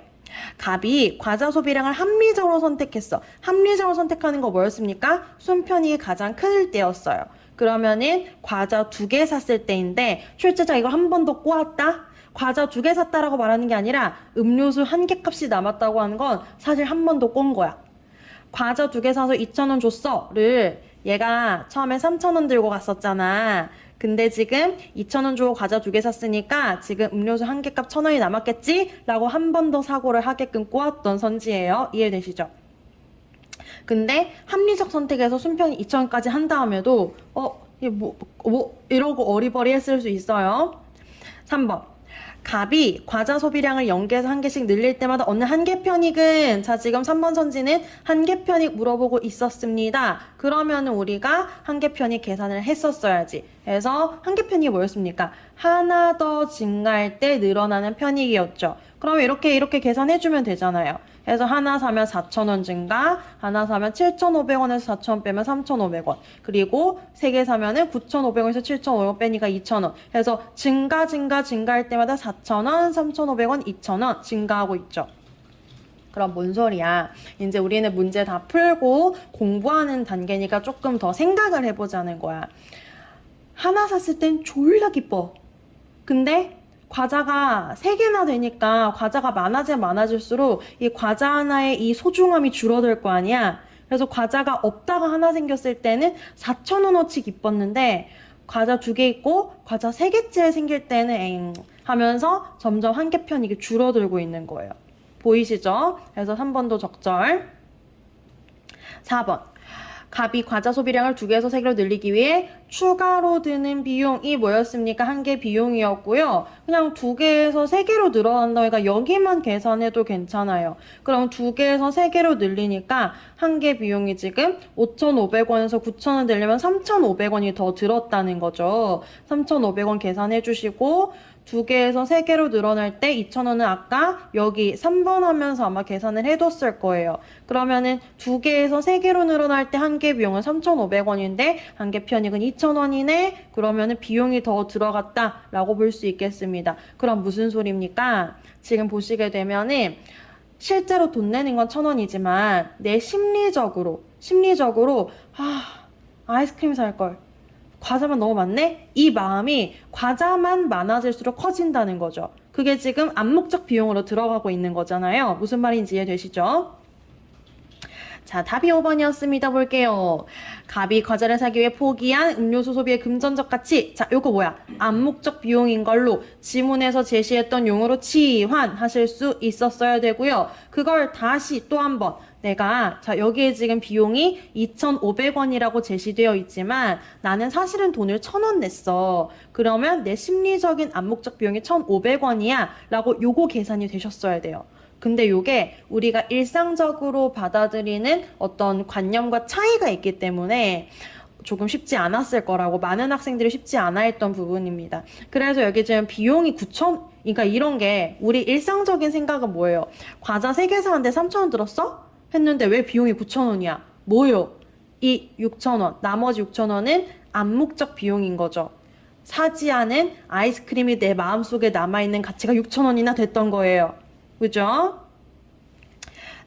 갑이 과자 소비량을 합리적으로 선택했어. 합리적으로 선택하는 거 뭐였습니까? 순편익이 가장 클 때였어요. 그러면은 과자 2개 샀을 때인데 출제자 이걸 한 번 더 꼬았다? 과자 2개 샀다라고 말하는 게 아니라 음료수 1개 값이 남았다고 하는 건 사실 한 번 더 꼰 거야. 과자 2개 사서 2,000원 줬어를 얘가 처음에 3,000원 들고 갔었잖아. 근데 지금 2,000원 주고 과자 2개 샀으니까 지금 음료수 1개 값 1,000원이 남았겠지? 라고 한 번 더 사고를 하게끔 꼬았던 선지예요. 이해되시죠? 근데 합리적 선택에서 순편이 2,000원까지 한 다음에도 이러고 어리버리 했을 수 있어요. 3번. 갑이 과자 소비량을 0개에서 1개씩 늘릴 때마다 얻는 한계 편익은 지금 3번 선지는 한계 편익 물어보고 있었습니다. 그러면 우리가 한계 편익 계산을 했었어야지. 그래서 한계 편익이 뭐였습니까? 하나 더 증가할 때 늘어나는 편익이었죠. 그럼 이렇게 계산해주면 되잖아요. 그래서 하나 사면 4,000원 증가, 하나 사면 7,500원에서 4,000원 빼면 3,500원. 그리고 3개 사면은 9,500원에서 7,500원 빼니까 2,000원. 그래서 증가할 때마다 4,000원, 3,500원, 2,000원 증가하고 있죠. 그럼 뭔 소리야? 이제 우리는 문제 다 풀고 공부하는 단계니까 조금 더 생각을 해보자는 거야. 하나 샀을 땐 졸라 기뻐. 근데 과자가 3개나 되니까 과자가 많아질수록 이 과자 하나의 이 소중함이 줄어들 거 아니야. 그래서 과자가 없다가 하나 생겼을 때는 4,000원어치 기뻤는데 과자 2개 있고 과자 3개째 생길 때는 엥 하면서 점점 한계 편익이 줄어들고 있는 거예요. 보이시죠? 그래서 3번도 적절. 4번. 갑이 과자 소비량을 2개에서 3개로 늘리기 위해 추가로 드는 비용이 뭐였습니까? 한개 비용이었고요. 그냥 2개에서 3개로 늘어난다니까 여기만 계산해도 괜찮아요. 그럼 2개에서 3개로 늘리니까 한개 비용이 지금 5,500원에서 9,000원 되려면 3,500원이 더 들었다는 거죠. 3,500원 계산해 주시고 2개에서 3개로 늘어날 때 2,000원은 아까 여기 3번 하면서 아마 계산을 해뒀을 거예요. 그러면은 2개에서 3개로 늘어날 때 한 개 비용은 3,500원인데 한 개 편익은 2,000원이네? 그러면은 비용이 더 들어갔다라고 볼 수 있겠습니다. 그럼 무슨 소리입니까? 지금 보시게 되면은 실제로 돈 내는 건 1,000원이지만 내 심리적으로 아이스크림 살 걸. 과자만 너무 많네? 이 마음이 과자만 많아질수록 커진다는 거죠. 그게 지금 암묵적 비용으로 들어가고 있는 거잖아요. 무슨 말인지 이해되시죠? 자, 답이 5번이었습니다. 볼게요. 갑이 과자를 사기 위해 포기한 음료수 소비의 금전적 가치. 자, 요거 뭐야? 암묵적 비용인 걸로 지문에서 제시했던 용어로 치환하실 수 있었어야 되고요. 그걸 다시 또 한 번 자, 여기에 지금 비용이 2,500원이라고 제시되어 있지만 나는 사실은 돈을 1,000원 냈어. 그러면 내 심리적인 암묵적 비용이 1,500원이야 라고 요거 계산이 되셨어야 돼요. 근데 요게 우리가 일상적으로 받아들이는 어떤 관념과 차이가 있기 때문에 조금 쉽지 않았을 거라고 많은 학생들이 쉽지 않아 했던 부분입니다. 그래서 여기 지금 비용이 9,000, 그러니까 이런 게 우리 일상적인 생각은 뭐예요? 과자 3개 사는데 3,000원 들었어? 했는데 왜 비용이 9,000원이야? 뭐요? 이 6,000원, 나머지 6,000원은 암묵적 비용인 거죠. 사지 않은 아이스크림이 내 마음속에 남아있는 가치가 6,000원이나 됐던 거예요. 그죠?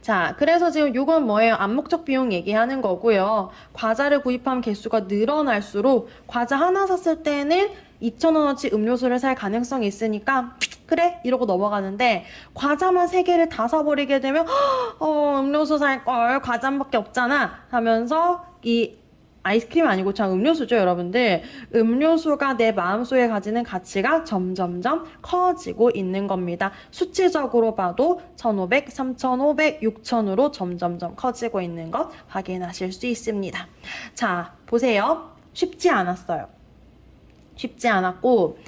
자, 그래서 지금 요건 뭐예요? 암묵적 비용 얘기하는 거고요. 과자를 구입한 개수가 늘어날수록 과자 하나 샀을 때는 2,000원어치 음료수를 살 가능성이 있으니까 그래? 이러고 넘어가는데 과자만 3개를 다 사버리게 되면 음료수 살걸 과자 한 밖에 없잖아 하면서 이 아이스크림 아니고 참 음료수죠, 여러분들. 음료수가 내 마음속에 가지는 가치가 점점점 커지고 있는 겁니다. 수치적으로 봐도 1,500, 3,500, 6,000으로 점점점 커지고 있는 것 확인하실 수 있습니다. 자, 보세요. 쉽지 않았어요. 쉽지 않았고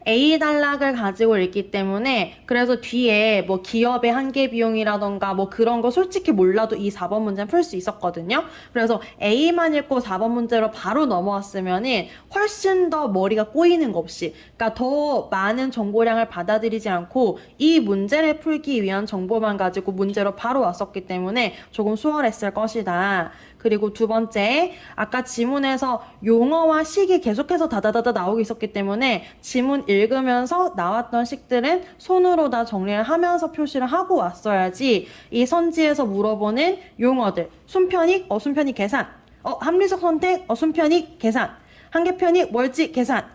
A 단락을 가지고 있기 때문에 그래서 뒤에 뭐 기업의 한계 비용이라던가 뭐 그런 거 솔직히 몰라도 이 4번 문제는 풀 수 있었거든요. 그래서 A만 읽고 4번 문제로 바로 넘어왔으면은 훨씬 더 머리가 꼬이는 거 없이 그러니까 더 많은 정보량을 받아들이지 않고 이 문제를 풀기 위한 정보만 가지고 문제로 바로 왔었기 때문에 조금 수월했을 것이다. 그리고 두 번째, 아까 지문에서 용어와 식이 계속해서 다다다다 나오고 있었기 때문에 지문 읽으면서 나왔던 식들은 손으로 다 정리를 하면서 표시를 하고 왔어야지 이 선지에서 물어보는 용어들, 순편익, 순편익 계산, 합리적 선택, 순편익 계산, 한계 편익, 멀지 계산,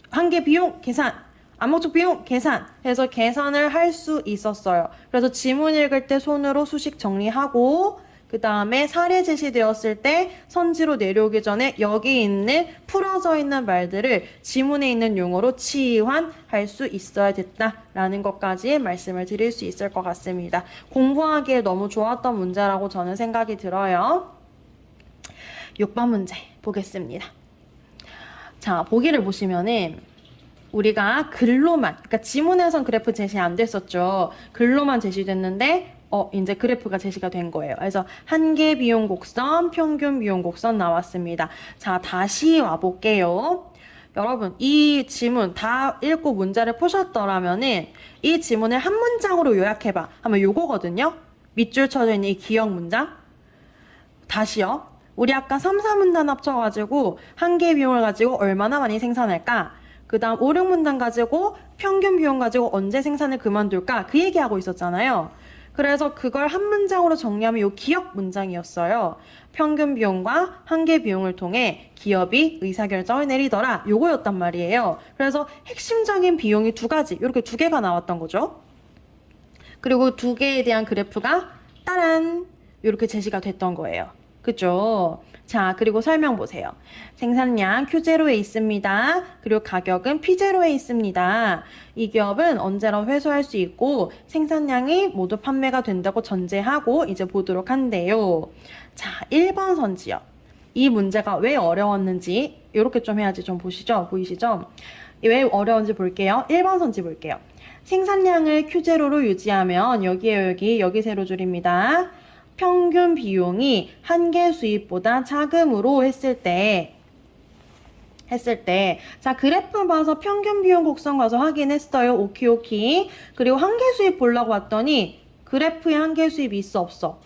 한계 비용 계산, 암묵적 비용 계산 해서 계산을 할 수 있었어요. 그래서 지문 읽을 때 손으로 수식 정리하고 그 다음에 사례 제시되었을 때 선지로 내려오기 전에 여기 있는 풀어져 있는 말들을 지문에 있는 용어로 치환할 수 있어야 됐다라는 것까지 말씀을 드릴 수 있을 것 같습니다. 공부하기에 너무 좋았던 문제라고 저는 생각이 들어요. 6번 문제 보겠습니다. 자, 보기를 보시면은 우리가 글로만, 그러니까 지문에선 그래프 제시 안 됐었죠. 글로만 제시됐는데 이제 그래프가 제시가 된 거예요. 그래서 한계 비용 곡선, 평균 비용 곡선 나왔습니다. 자, 다시 와볼게요. 여러분, 이 지문 다 읽고 문제를 푸셨더라면은 이 지문을 한 문장으로 요약해봐 하면 요거거든요. 밑줄 쳐져 있는 이 기억 문장. 다시요. 우리 아까 3, 4문단 합쳐가지고 한계 비용을 가지고 얼마나 많이 생산할까? 그 다음 5, 6문단 가지고 평균 비용 가지고 언제 생산을 그만둘까? 그 얘기하고 있었잖아요. 그래서 그걸 한 문장으로 정리하면 요 기억 문장이었어요. 평균 비용과 한계 비용을 통해 기업이 의사결정을 내리더라. 요거였단 말이에요. 그래서 핵심적인 비용이 2가지, 이렇게 2개가 나왔던 거죠. 그리고 2개에 대한 그래프가 따란 이렇게 제시가 됐던 거예요. 그죠? 자, 그리고 설명 보세요. 생산량 Q0에 있습니다. 그리고 가격은 P0에 있습니다. 이 기업은 언제나 회수할 수 있고 생산량이 모두 판매가 된다고 전제하고 이제 보도록 한대요. 자, 1번 선지요. 이 문제가 왜 어려웠는지 이렇게 좀 해야지 좀 보시죠. 보이시죠? 왜 어려운지 볼게요. 1번 선지 볼게요. 생산량을 Q0로 유지하면 여기에 여기 세로 줄입니다. 평균 비용이 한계 수입보다 자금으로 했을 때 했을 때, 자, 그래프 봐서 평균 비용 곡선 가서 확인했어요. 오키, 오키. 그리고 한계 수입 보려고 왔더니, 그래프에 한계 수입이 있어, 없어?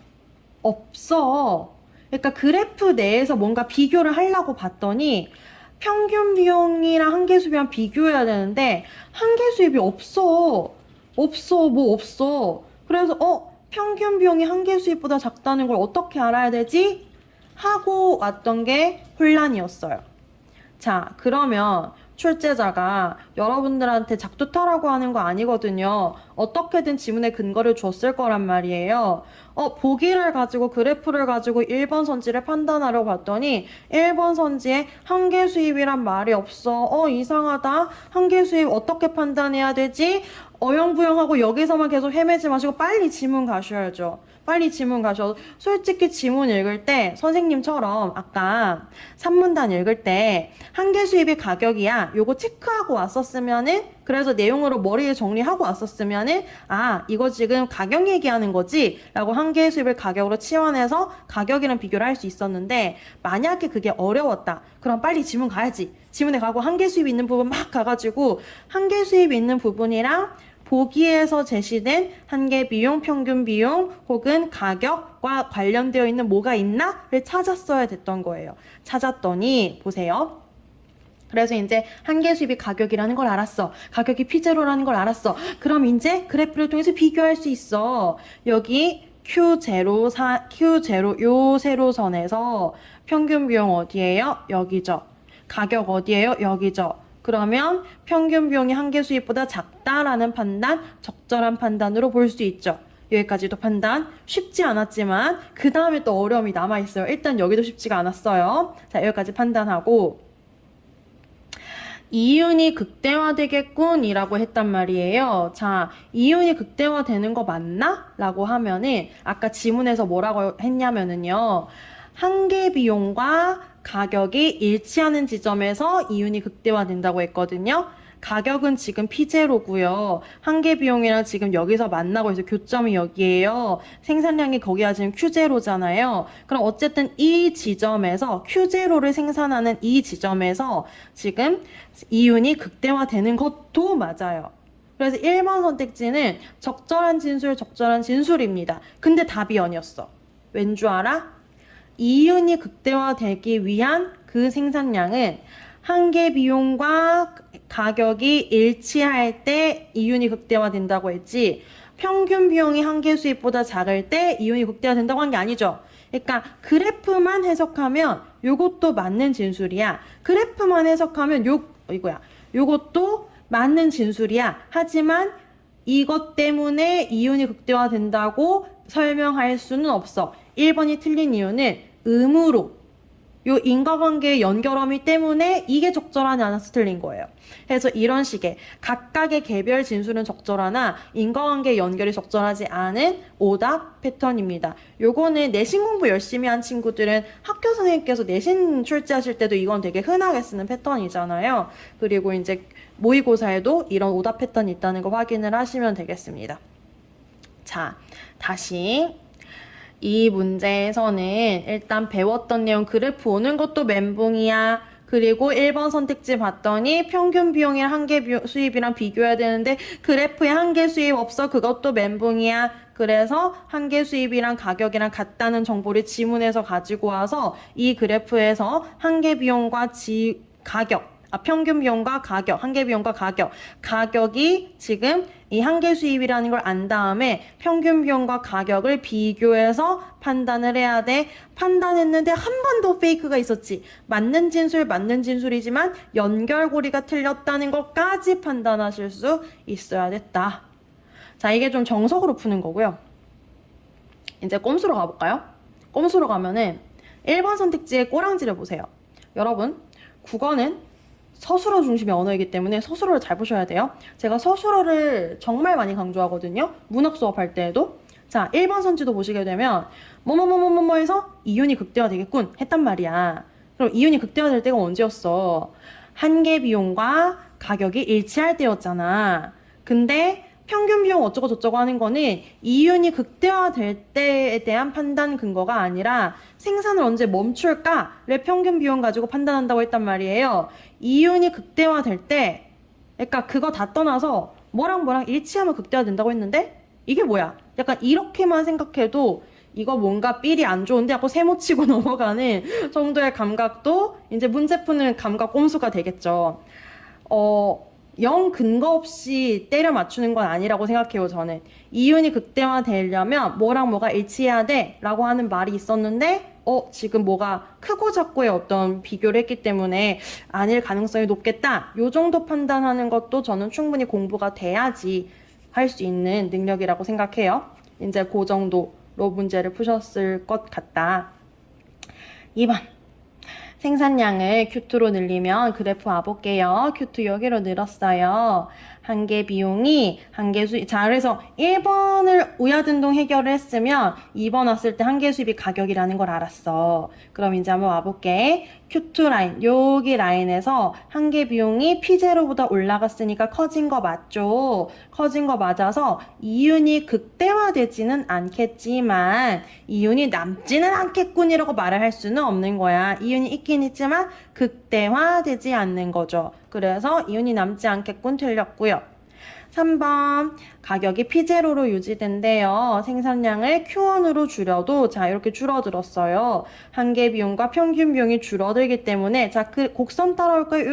없어. 그러니까 그래프 내에서 뭔가 비교를 하려고 봤더니, 평균 비용이랑 한계 수입이랑 비교해야 되는데, 한계 수입이 없어. 없어, 뭐 없어. 그래서, 평균 비용이 한계 수입보다 작다는 걸 어떻게 알아야 되지? 하고 왔던 게 혼란이었어요. 자, 그러면 출제자가 여러분들한테 작두타라고 하는 거 아니거든요. 어떻게든 지문에 근거를 줬을 거란 말이에요. 보기를 가지고 그래프를 가지고 1번 선지를 판단하려고 봤더니 1번 선지에 한계 수입이란 말이 없어. 이상하다. 한계 수입 어떻게 판단해야 되지? 어영부영하고 여기서만 계속 헤매지 마시고 빨리 지문 가셔야죠. 빨리 지문 가셔. 솔직히 지문 읽을 때 선생님처럼 아까 3문단 읽을 때 한계 수입이 가격이야. 요거 체크하고 왔었으면은 그래서 내용으로 머리에 정리하고 왔었으면은 이거 지금 가격 얘기하는 거지? 라고 한계 수입을 가격으로 치환해서 가격이랑 비교를 할 수 있었는데 만약에 그게 어려웠다. 그럼 빨리 지문 가야지. 지문에 가고 한계 수입 있는 부분 막 가가지고 한계 수입 있는 부분이랑 보기에서 제시된 한계 비용, 평균 비용 혹은 가격과 관련되어 있는 뭐가 있나를 찾았어야 됐던 거예요. 찾았더니 보세요. 그래서 이제 한계 수입이 가격이라는 걸 알았어. 가격이 P0라는 걸 알았어. 그럼 이제 그래프를 통해서 비교할 수 있어. 여기 Q0, 요 세로선에서 평균 비용 어디예요? 여기죠. 가격 어디예요? 여기죠. 그러면 평균 비용이 한계 수입보다 작다라는 판단, 적절한 판단으로 볼 수 있죠. 여기까지도 판단 쉽지 않았지만 그 다음에 또 어려움이 남아있어요. 일단 여기도 쉽지가 않았어요. 자, 여기까지 판단하고 이윤이 극대화되겠군 이라고 했단 말이에요. 자, 이윤이 극대화되는 거 맞나? 라고 하면은 아까 지문에서 뭐라고 했냐면은요. 한계 비용과 가격이 일치하는 지점에서 이윤이 극대화된다고 했거든요. 가격은 지금 P0고요. 한계 비용이랑 지금 여기서 만나고 있어요. 교점이 여기에요. 생산량이 거기가 지금 Q0잖아요. 그럼 어쨌든 이 지점에서 Q0를 생산하는 이 지점에서 지금 이윤이 극대화되는 것도 맞아요. 그래서 1번 선택지는 적절한 진술입니다. 근데 답이 아니었어. 왠 줄 알아? 이윤이 극대화되기 위한 그 생산량은 한계 비용과 가격이 일치할 때 이윤이 극대화된다고 했지 평균 비용이 한계 수입보다 작을 때 이윤이 극대화된다고 한 게 아니죠. 그러니까 그래프만 해석하면 요것도 맞는 진술이야. 그래프만 해석하면 요것도 맞는 진술이야. 하지만 이것 때문에 이윤이 극대화된다고 설명할 수는 없어. 1번이 틀린 이유는 의무로 요 인과관계의 연결함이 때문에 이게 적절하지 않아서 틀린 거예요. 그래서 이런 식의 각각의 개별 진술은 적절하나 인과관계 연결이 적절하지 않은 오답 패턴입니다. 요거는 내신 공부 열심히 한 친구들은 학교 선생님께서 내신 출제하실 때도 이건 되게 흔하게 쓰는 패턴이잖아요. 그리고 이제 모의고사에도 이런 오답 패턴이 있다는 거 확인을 하시면 되겠습니다. 자, 다시 이 문제에서는 일단 배웠던 내용 그래프 오는 것도 멘붕이야. 그리고 1번 선택지 봤더니 평균 비용이랑 한계 수입이랑 비교해야 되는데 그래프에 한계 수입 없어. 그것도 멘붕이야. 그래서 한계 수입이랑 가격이랑 같다는 정보를 지문에서 가지고 와서 이 그래프에서 한계 비용과 평균 비용과 가격, 한계 비용과 가격이 지금 이 한계 수입이라는 걸 안 다음에 평균 비용과 가격을 비교해서 판단을 해야 돼. 판단했는데 한 번 더 페이크가 있었지. 맞는 진술이지만 연결고리가 틀렸다는 것까지 판단하실 수 있어야 됐다. 자, 이게 좀 정석으로 푸는 거고요. 이제 꼼수로 가볼까요? 꼼수로 가면은 1번 선택지의 꼬랑지를 보세요. 여러분, 국어는 서술어 중심의 언어이기 때문에 서술어를 잘 보셔야 돼요. 제가 서술어를 정말 많이 강조하거든요. 문학 수업할 때에도. 자, 1번 선지도 보시게 되면 뭐뭐뭐뭐뭐에서 이윤이 극대화되겠군 했단 말이야. 그럼 이윤이 극대화될 때가 언제였어? 한계 비용과 가격이 일치할 때였잖아. 근데 평균 비용 어쩌고 저쩌고 하는 거는 이윤이 극대화될 때에 대한 판단 근거가 아니라 생산을 언제 멈출까를 평균 비용 가지고 판단한다고 했단 말이에요. 이윤이 극대화될 때, 그러니까 그거 다 떠나서 뭐랑 일치하면 극대화된다고 했는데 이게 뭐야? 약간 이렇게만 생각해도 이거 뭔가 삘이 안 좋은데 하고 세모치고 넘어가는 정도의 감각도 이제 문제 푸는 감각 꼼수가 되겠죠. 영 근거 없이 때려 맞추는 건 아니라고 생각해요, 저는. 이윤이 극대화되려면 뭐랑 뭐가 일치해야 돼 라고 하는 말이 있었는데 지금 뭐가 크고 작고의 어떤 비교를 했기 때문에 아닐 가능성이 높겠다. 요 정도 판단하는 것도 저는 충분히 공부가 돼야지 할 수 있는 능력이라고 생각해요. 이제 그 정도로 문제를 푸셨을 것 같다. 2번. 생산량을 Q2로 늘리면 그래프 와볼게요. Q2 여기로 늘었어요. 한개 비용이 한개 수입. 자, 그래서 1번을 우야등동 해결을 했으면 2번 왔을 때 한개 수입이 가격이라는 걸 알았어. 그럼 이제 한번 와볼게. Q2 라인, 여기 라인에서 한개 비용이 P0보다 올라갔으니까 커진 거 맞죠? 커진 거 맞아서 이윤이 극대화되지는 않겠지만 이윤이 남지는 않겠군이라고 말을 할 수는 없는 거야. 이윤이 있긴 있지만 극대화되지 않는 거죠. 그래서 이윤이 남지 않겠군 틀렸고요. 3번 가격이 P0로 유지된대요. 생산량을 Q1으로 줄여도 자 이렇게 줄어들었어요. 한개 비용과 평균 비용이 줄어들기 때문에 자 그 곡선 따라올까요?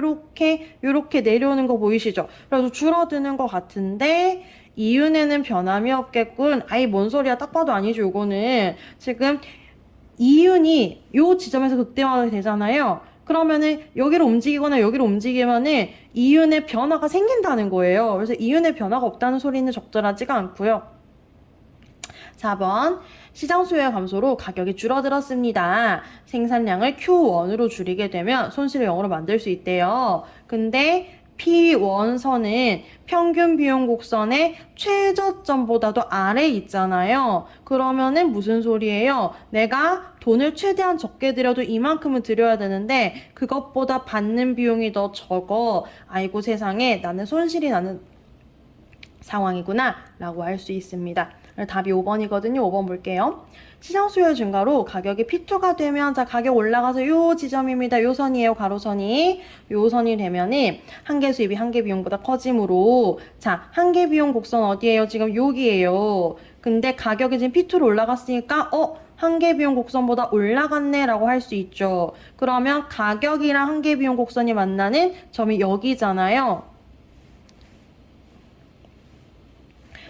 이렇게 내려오는 거 보이시죠? 그래서 줄어드는 것 같은데 이윤에는 변함이 없겠군. 아이 뭔 소리야, 딱 봐도 아니죠. 요거는 지금 이윤이 요 지점에서 극대화가 되잖아요. 그러면은 여기로 움직이거나 여기로 움직이면은 이윤의 변화가 생긴다는 거예요. 그래서 이윤의 변화가 없다는 소리는 적절하지가 않고요. 4번 시장 수요의 감소로 가격이 줄어들었습니다. 생산량을 Q1으로 줄이게 되면 손실을 0으로 만들 수 있대요. 근데 P1선은 평균 비용 곡선의 최저점보다도 아래에 있잖아요. 그러면은 무슨 소리예요? 내가 돈을 최대한 적게 들여도 이만큼은 들여야 되는데 그것보다 받는 비용이 더 적어. 아이고 세상에 나는 손실이 나는 상황이구나 라고 할 수 있습니다. 답이 5번이거든요. 5번 볼게요. 시장 수요 증가로 가격이 P2가 되면 자 가격 올라가서 요 지점입니다. 요 선이에요. 가로선이. 요 선이 되면은 한개 수입이 한개 비용보다 커지므로 자 한개 비용 곡선 어디예요? 지금 여기에요. 근데 가격이 지금 P2로 올라갔으니까 한개 비용 곡선보다 올라갔네 라고 할 수 있죠. 그러면 가격이랑 한개 비용 곡선이 만나는 점이 여기잖아요.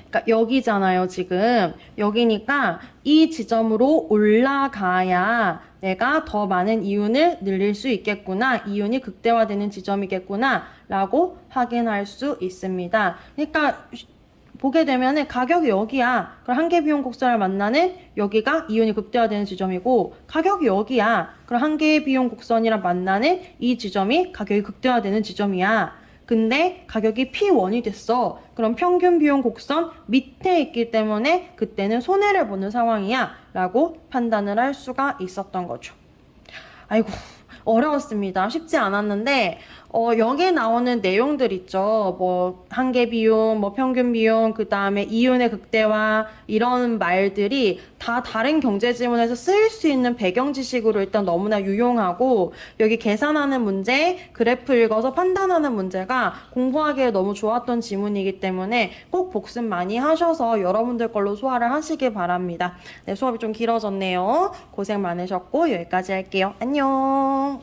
그러니까 여기잖아요, 지금. 여기니까 이 지점으로 올라가야 내가 더 많은 이윤을 늘릴 수 있겠구나. 이윤이 극대화되는 지점이겠구나. 라고 확인할 수 있습니다. 그러니까 보게 되면은 가격이 여기야. 그럼 한개 비용 곡선을 만나는 여기가 이윤이 극대화되는 지점이고 가격이 여기야. 그럼 한개 비용 곡선이랑 만나는 이 지점이 가격이 극대화되는 지점이야. 근데 가격이 P1이 됐어. 그럼 평균 비용 곡선 밑에 있기 때문에 그때는 손해를 보는 상황이야 라고 판단을 할 수가 있었던 거죠. 아이고 어려웠습니다. 쉽지 않았는데 여기에 나오는 내용들 있죠. 뭐 한계 비용, 뭐 평균 비용, 그 다음에 이윤의 극대화 이런 말들이 다 다른 경제 지문에서 쓰일 수 있는 배경 지식으로 일단 너무나 유용하고 여기 계산하는 문제, 그래프 읽어서 판단하는 문제가 공부하기에 너무 좋았던 지문이기 때문에 꼭 복습 많이 하셔서 여러분들 걸로 소화를 하시길 바랍니다. 네, 수업이 좀 길어졌네요. 고생 많으셨고 여기까지 할게요. 안녕.